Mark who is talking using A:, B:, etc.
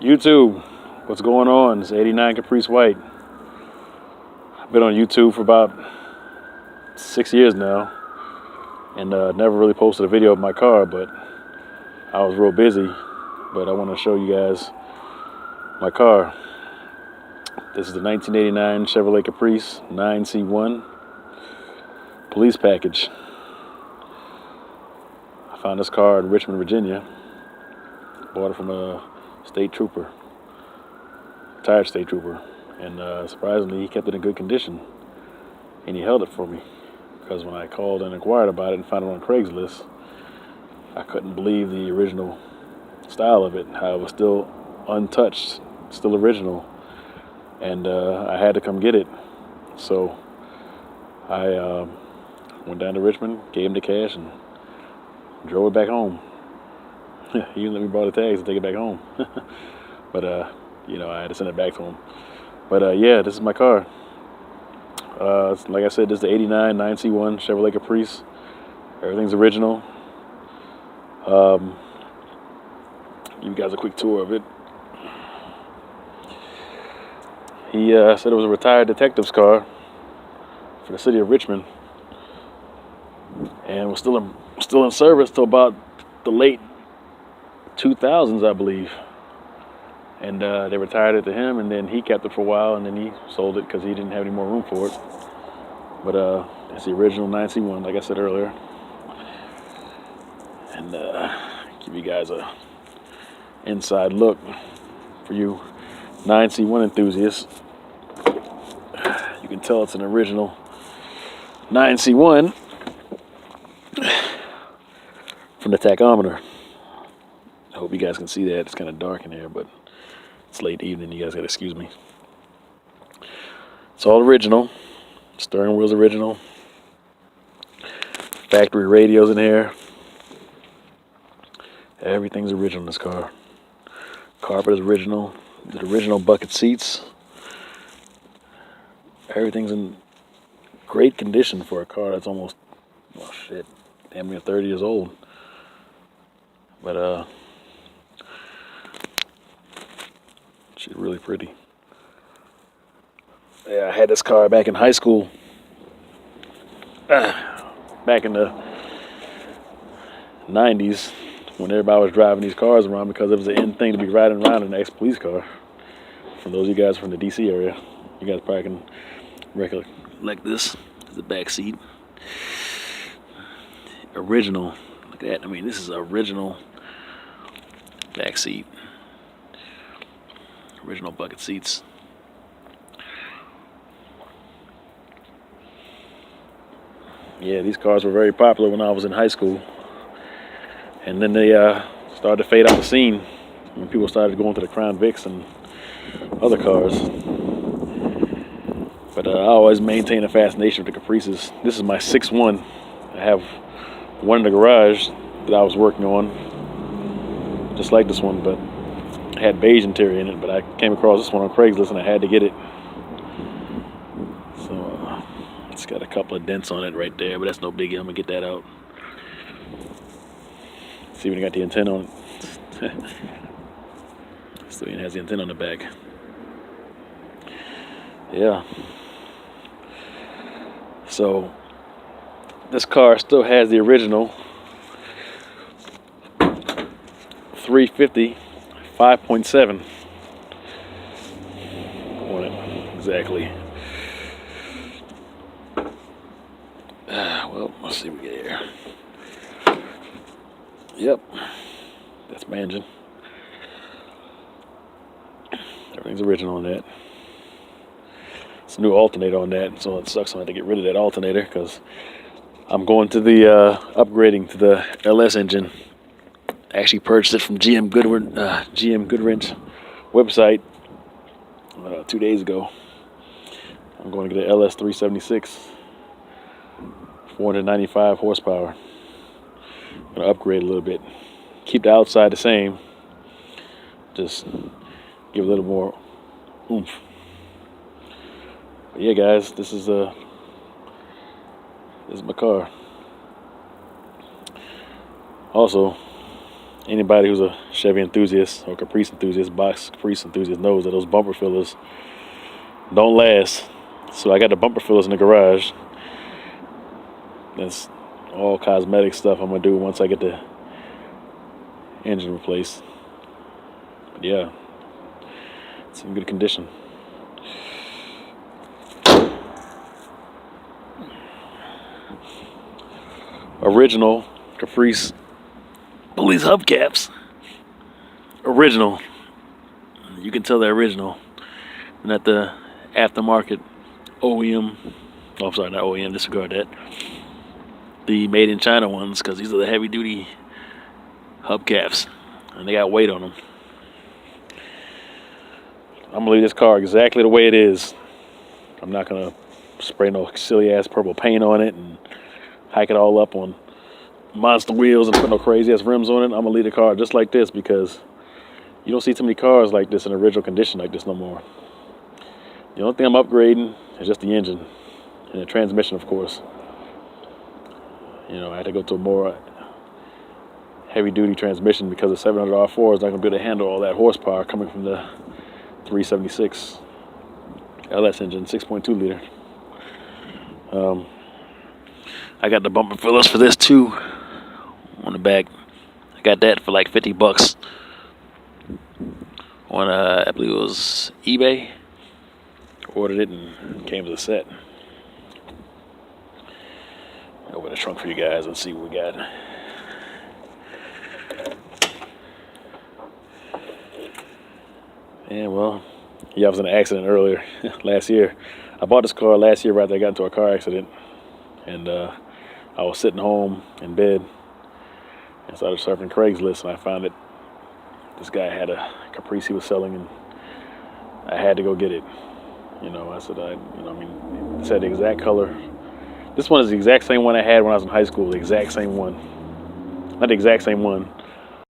A: YouTube, what's going on? It's 89 Caprice White. I've been on YouTube for about 6 years now, and never really posted a video of my car, but I was real busy. But I want to show you guys my car. This is the 1989 Chevrolet Caprice 9C1 police package. I found this car in Richmond, Virginia. Bought it from a state trooper, retired state trooper, and surprisingly he kept it in good condition, and he held it for me, because when I called and inquired about it and found it on Craigslist, I couldn't believe the original style of it, how it was still untouched, still original, and I had to come get it. So I went down to Richmond, gave him the cash, and drove it back home. He even let me borrow the tags and take it back home. But you know, I had to send it back to him. But yeah, this is my car. Like I said, this is the 89 9C1 Chevrolet Caprice. Everything's original. Give you guys a quick tour of it. He said it was a retired detective's car for the city of Richmond, and was still in service till about the late 2000s, I believe. And they retired it to him, and then he kept it for a while, and then he sold it because he didn't have any more room for it. But it's the original 9C1, like I said earlier. And give you guys a inside look for you 9C1 enthusiasts. You can tell it's an original 9C1 from the tachometer. I hope you guys can see that. It's kind of dark in here, but it's late evening. You guys gotta excuse me. It's all original. Steering wheel's original. Factory radios in here. Everything's original in this car. Carpet is original. The original bucket seats. Everything's in great condition for a car that's almost, oh shit, damn near 30 years old. But she's really pretty. Yeah, I had this car back in high school. Back in the 90s, when everybody was driving these cars around because it was an in thing to be riding around in an ex-police car. For those of you guys from the DC area, you guys probably can recollect this. This is the back seat. Original. Look at that. I mean, this is original back seat. Original bucket seats. Yeah, these cars were very popular when I was in high school, and then they started to fade out the scene when people started going to the Crown Vics and other cars. But I always maintain a fascination with the Caprices. This is my 6.1. I have one in the garage that I was working on, just like this one, but it had beige interior in it. But I came across this one on Craigslist and I had to get it. So it's got a couple of dents on it right there, but that's no biggie. I'm gonna get that out. See when it got the antenna on it. Still even has the antenna on the back. Yeah. So this car still has the original 350 5.7 on it, exactly. Well, let's see what we get here. Yep, that's my engine. Everything's original on that. It's a new alternator on that, so it sucks. I had to get rid of that alternator because I'm going to the upgrading to the LS engine. I actually purchased it from GM Goodwrench website 2 days ago. I'm going to get an LS 376, 495 horsepower. I'm going to upgrade a little bit. Keep the outside the same. Just give a little more oomph. But yeah, guys, this is my car. Also, Anybody who's a Chevy enthusiast or Caprice enthusiast, box Caprice enthusiast, knows that those bumper fillers don't last. So I got the bumper fillers in the garage. That's all cosmetic stuff I'm gonna do once I get the engine replaced. But yeah, it's in good condition. Original Caprice police hubcaps. Original. You can tell they're original. Not the aftermarket OEM. Oh, I'm sorry, not OEM, disregard that. The made in China ones, because these are the heavy duty hubcaps. And they got weight on them. I'm going to leave this car exactly the way it is. I'm not going to spray no silly ass purple paint on it and hike it all up on monster wheels and put no crazy ass rims on it. I'm going to leave the car just like this because you don't see too many cars like this in original condition like this no more. The only thing I'm upgrading is just the engine and the transmission, of course. You know, I had to go to a more heavy-duty transmission because the 700 R4 is not going to be able to handle all that horsepower coming from the 376 LS engine, 6.2 liter. I got the bumper fillers for this too on the back. I got that for like $50 on I believe it was eBay. Ordered it and came with a set. Open the trunk for you guys and see what we got. And well, yeah, I was in an accident earlier last year. I bought this car last year right after I got into a car accident, and I was sitting home in bed and started surfing Craigslist, and I found that this guy had a Caprice he was selling, and I had to go get it. You know, I said, it said the exact color. This one is the exact same one I had when I was in high school, the exact same one. Not the exact same one,